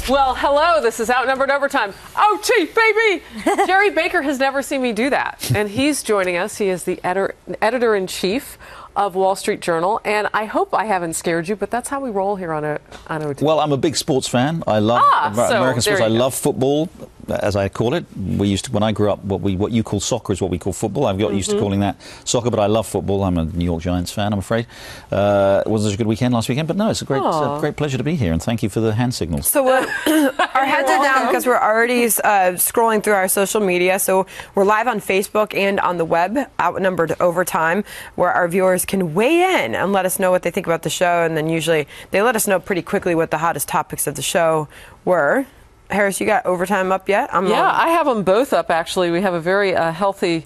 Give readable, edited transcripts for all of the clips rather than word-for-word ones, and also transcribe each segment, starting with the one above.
Well, hello, this is Outnumbered Overtime. OT, baby! Jerry Baker has never seen me do that. And he's joining us. He is the editor-in-chief of Wall Street Journal. And I hope I haven't scared you, but that's how we roll here on OT. Well, I'm a big sports fan. I love American sports. I love football, as I call it. We used to, when I grew up, what you call soccer is what we call football. I've got used to calling that soccer, but I love football. I'm a New York Giants fan, I'm afraid. It wasn't such a good weekend last weekend, but no, it's a great pleasure to be here, and thank you for the hand signals. So our heads are down because we're already scrolling through our social media. So we're live on Facebook and on the web, Outnumbered Overtime, where our viewers can weigh in and let us know what they think about the show, and then usually they let us know pretty quickly what the hottest topics of the show were. Harris, you got Overtime up yet? I have them both up, actually. We have a very healthy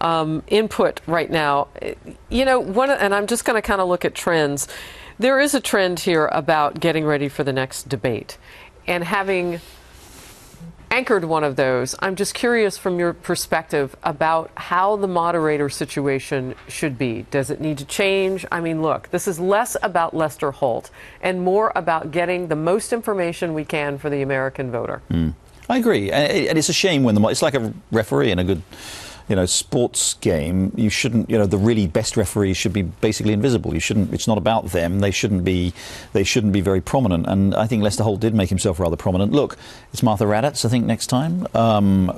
input right now. You know, and I'm just going to kind of look at trends. There is a trend here about getting ready for the next debate. And having anchored one of those, I'm just curious from your perspective about how the moderator situation should be. Does it need to change? I mean, look, this is less about Lester Holt and more about getting the most information we can for the American voter. I agree. And it's a shame when it's like a referee in a good sports game. You shouldn't, the really best referees should be basically invisible. You shouldn't, it's not about them. They shouldn't be very prominent. And I think Lester Holt did make himself rather prominent. Look, it's Martha Raddatz, I think, next time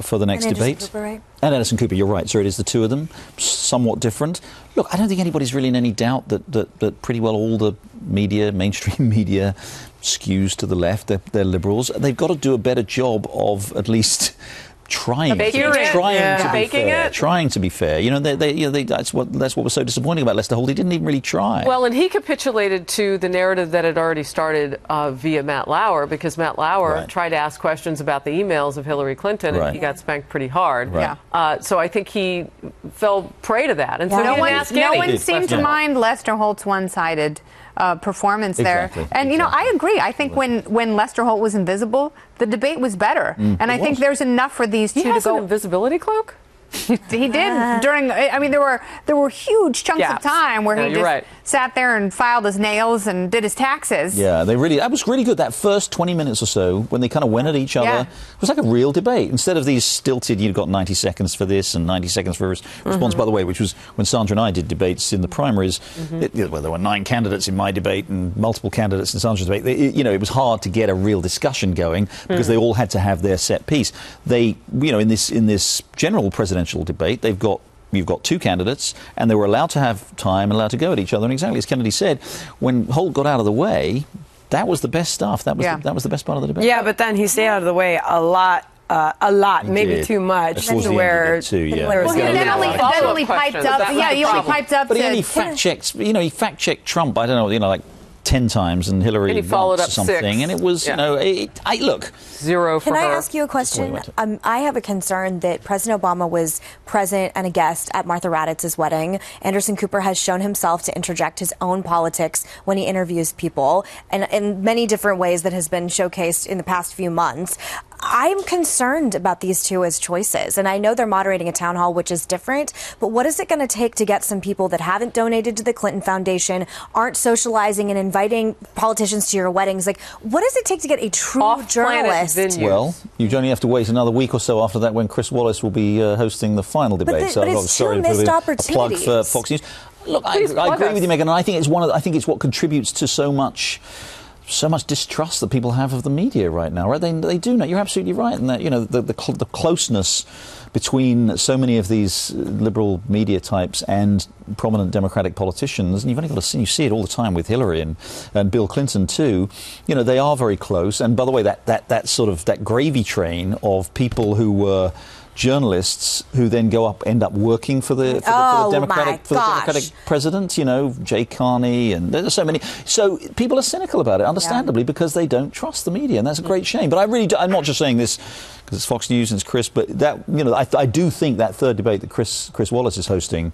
for the next debate. Cooper, right? And Anderson Cooper, you're right. So it is the two of them, somewhat different. Look, I don't think anybody's really in any doubt that pretty well all the media, mainstream media, skews to the left. They're liberals. They've got to do a better job of at least trying to be fair. That's what was so disappointing about Lester Holt. He didn't even really try. Well, and he capitulated to the narrative that had already started via Matt Lauer, because Matt Lauer tried to ask questions about the emails of Hillary Clinton, and he got spanked pretty hard. So I think he fell prey to that. And so no one seemed to mind Lester Holt's one-sided performance there. And, I agree. I think when Lester Holt was invisible, the debate was better. And I think there's enough for these two to go. He has an invisibility cloak? He did during. I mean, there were huge chunks of time where he just sat there and filed his nails and did his taxes. Yeah, that was really good. That first 20 minutes or so, when they kind of went at each other, it was like a real debate. Instead of these stilted, you've got 90 seconds for this and 90 seconds for response. By the way, which was when Sandra and I did debates in the primaries. There were 9 candidates in my debate and multiple candidates in Sandra's debate. It was hard to get a real discussion going because they all had to have their set piece. They, in this general presidential debate, you've got 2 candidates, and they were allowed to have time and allowed to go at each other. And exactly as Kennedy said, when Holt got out of the way, that was the best stuff. That was the best part of the debate. Yeah, but then he stayed out of the way a lot, maybe too much. Well, he only piped up. He only piped up. But he only fact-checked. He fact-checked Trump. I don't know, like 10 times, and Hillary and he followed up something, 6. And it was, look. 0 for her. Can I ask you a question? I have a concern that President Obama was present and a guest at Martha Raddatz's wedding. Anderson Cooper has shown himself to interject his own politics when he interviews people, and in many different ways that has been showcased in the past few months. I'm concerned about these two as choices, and I know they're moderating a town hall, which is different, but what is it going to take to get some people that haven't donated to the Clinton Foundation, aren't socializing and inviting politicians to your weddings? Like, what does it take to get a true journalist? Well, you only have to wait another week or so after that when Chris Wallace will be hosting the final debate. But it's two missed opportunities. A plug for Fox News. Look, I agree with you, Meghan, and I think it's what contributes to so much distrust that people have of the media right now, right? They do know. You're absolutely right in that, the closeness between so many of these liberal media types and prominent Democratic politicians, and you've only got to see, you see it all the time with Hillary and Bill Clinton too. They are very close. And by the way, that gravy train of people who were journalists who then end up working for the Democratic president, Jay Carney, and there's so many. So people are cynical about it, understandably, because they don't trust the media, and that's a great shame. But I'm not just saying this because it's Fox News and it's Chris, but I do think that third debate that Chris Wallace is hosting,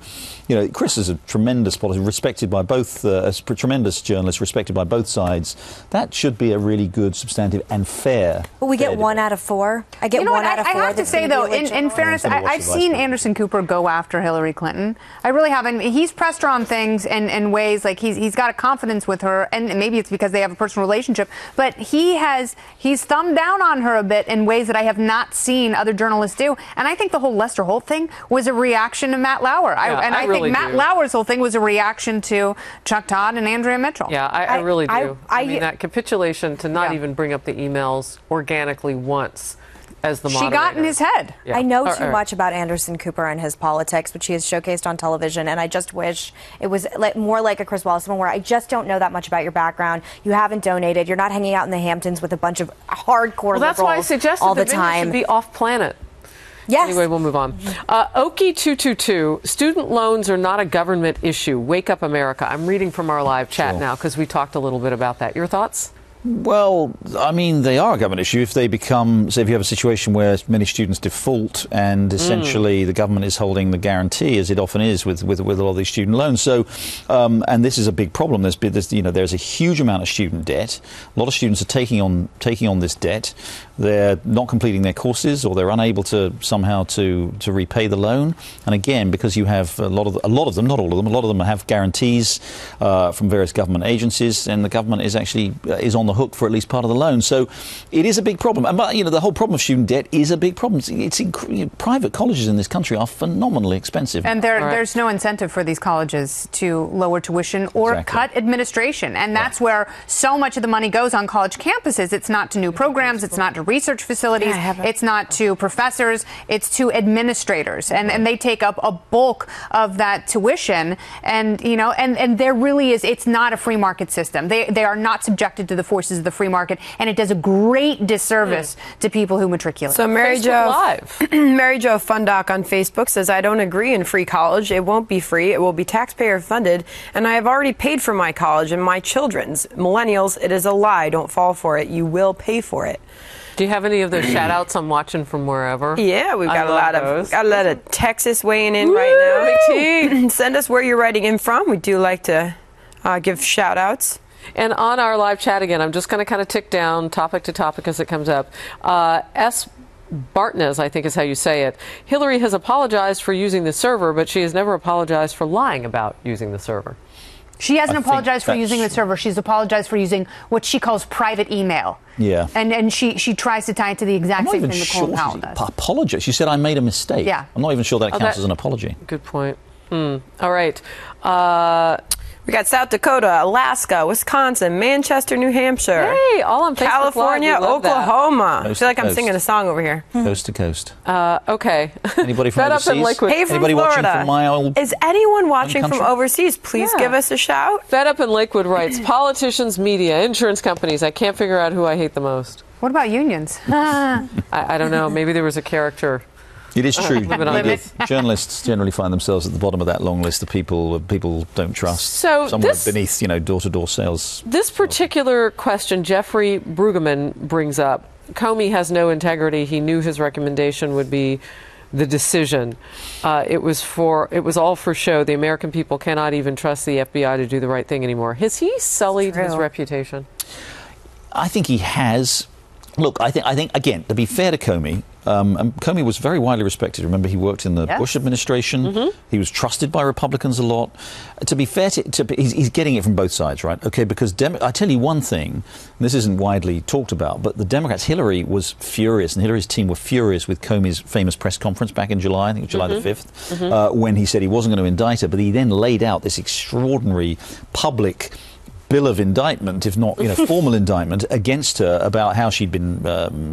Chris is a tremendous politician, respected by both, a tremendous journalist, respected by both sides. That should be a really good, substantive and fair. But we get 1 out of 4. I get 1 out of 4. I have to say, though, in fairness, I've seen Anderson Cooper go after Hillary Clinton. I really haven't. He's pressed her on things in ways like he's got a confidence with her, and maybe it's because they have a personal relationship, but he's thumbed down on her a bit in ways that I have not seen other journalists do. And I think the whole Lester Holt thing was a reaction to Matt Lauer. I think Matt Lauer's whole thing was a reaction to Chuck Todd and Andrea Mitchell. Yeah, I really do. I mean, that capitulation to not even bring up the emails organically once as the moderator. She got in his head. Yeah. I know too much about Anderson Cooper and his politics, which he has showcased on television, and I just wish it was more like a Chris Wallace one, where I just don't know that much about your background. You haven't donated. You're not hanging out in the Hamptons with a bunch of hardcore liberals that's why I suggested all the that time. Should be off-planet. Yes. Anyway, we'll move on. Okie222, student loans are not a government issue. Wake up, America. I'm reading from our live chat now because we talked a little bit about that. Your thoughts? Well, I mean, they are a government issue if they become, say, if you have a situation where many students default and essentially the government is holding the guarantee, as it often is with a lot of these student loans. So, and this is a big problem. There's a huge amount of student debt. A lot of students are taking on this debt. They're not completing their courses, or they're unable to somehow to repay the loan. And again, because you have a lot of them, not all of them, a lot of them have guarantees from various government agencies, and the government is on the hook for at least part of the loan. So it is a big problem. And the whole problem of student debt is a big problem. Private colleges in this country are phenomenally expensive. And there's no incentive for these colleges to lower tuition or cut administration. And that's where so much of the money goes on college campuses. It's not to new programs. It's not to research facilities. It's not to professors. It's to administrators. And they take up a bulk of that tuition. And, and there really is, it's not a free market system. They are not subjected to the forces of the free market, and it does a great disservice to people who matriculate. So Mary Jo Fundock on Facebook says, I don't agree in free college. It won't be free. It will be taxpayer funded, and I have already paid for my college and my children's. Millennials, it is a lie. Don't fall for it. You will pay for it. Do you have any of those shout-outs? I'm watching from wherever. Yeah, we've got a lot of Texas weighing in right now. Send us where you're writing in from. We do like to give shout-outs. And on our live chat again, I'm just going to kind of tick down topic to topic as it comes up. S. Bartnez, I think is how you say it. Hillary has apologized for using the server, but she has never apologized for lying about using the server. She hasn't apologized for using the server. She's apologized for using what she calls private email. Yeah. And she tries to tie it to the exact same thing Nicole Powell does. Apologize. She said, I made a mistake. Yeah. I'm not even sure that counts as an apology. Good point. All right. We got South Dakota, Alaska, Wisconsin, Manchester, New Hampshire. Hey, all on Facebook California, Live. Oklahoma. I feel like I'm singing a song over here. Coast to coast. Okay. Anybody from Fed overseas? Up and Liquid. Hey, from Anybody Florida. watching from my old Is anyone watching country? from overseas? Please give us a shout. Fed Up and Liquid writes, politicians, media, insurance companies. I can't figure out who I hate the most. What about unions? I don't know. Maybe there was a character. It is true. Journalists generally find themselves at the bottom of that long list of people don't trust. So somewhere beneath, door-to-door sales. This particular question, Jeffrey Brueggemann brings up. Comey has no integrity. He knew his recommendation would be the decision. It was all for show. The American people cannot even trust the FBI to do the right thing anymore. Has he sullied his reputation? I think he has. Look, I think again, to be fair to Comey, Comey was very widely respected. Remember, he worked in the Bush administration. Mm-hmm. He was trusted by Republicans a lot. To be fair he's getting it from both sides, right? Okay, because I tell you one thing, and this isn't widely talked about, but the Democrats, Hillary was furious, and Hillary's team were furious with Comey's famous press conference back in July, I think it was July the 5th, when he said he wasn't going to indict her, but he then laid out this extraordinary public bill of indictment, if not formal indictment, against her about how she'd been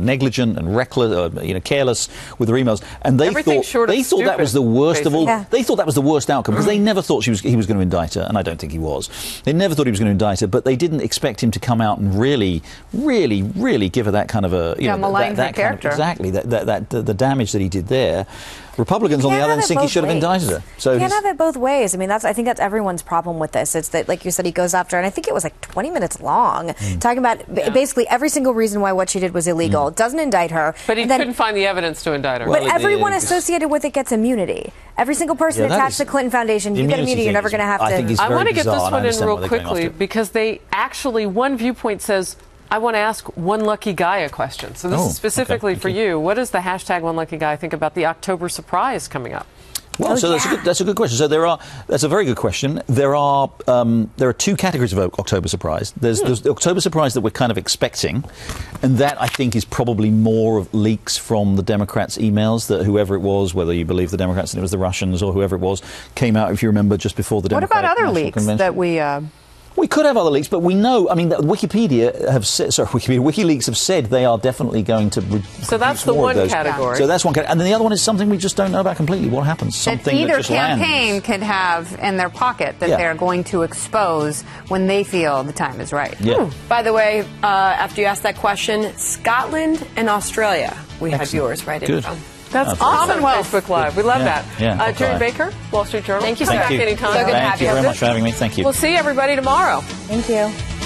negligent and reckless, careless with her emails. And they thought that was the worst of all. Yeah. They thought that was the worst outcome because they never thought he was going to indict her, and I don't think he was. They never thought he was going to indict her, but they didn't expect him to come out and really, really, really give her that kind of a that character. Exactly the damage that he did there. Republicans, on the other hand, think he should have indicted her. So you can't have it both ways. I mean, I think that's everyone's problem with this. It's that, like you said, he goes after, and I think it was like 20 minutes long, talking about basically every single reason why what she did was illegal. Doesn't indict her. But he couldn't find the evidence to indict her. But everyone associated with it gets immunity. Every single person attached to the Clinton Foundation, you get immunity. You're never going to have to. I want to get this one in real quickly because one viewpoint says I want to ask One Lucky Guy a question. So this is specifically for you. What does the hashtag One Lucky Guy think about the October surprise coming up? Well, that's a good question. So that's a very good question. There are two categories of October surprise. There's the October surprise that we're kind of expecting, and that I think is probably more of leaks from the Democrats' emails that whoever it was, whether you believe the Democrats and it was the Russians or whoever it was, came out, if you remember, just before the Democratic What about other National leaks Convention. that we? We could have other leaks, but we know. I mean, WikiLeaks have said they are definitely going to. So that's the one category. So that's one category, and then the other one is something we just don't know about completely. What happens? Something that either just campaign lands. could have in their pocket that they're going to expose when they feel the time is right. Yeah. By the way, after you asked that question, Scotland and Australia, we had viewers right in from. That's awesome. Facebook Live. We love that. Yeah, Jerry Baker, Wall Street Journal. Thank you, Come sir. back anytime. So good to have you. Thank you very much for having me. Thank you. We'll see everybody tomorrow. Thank you.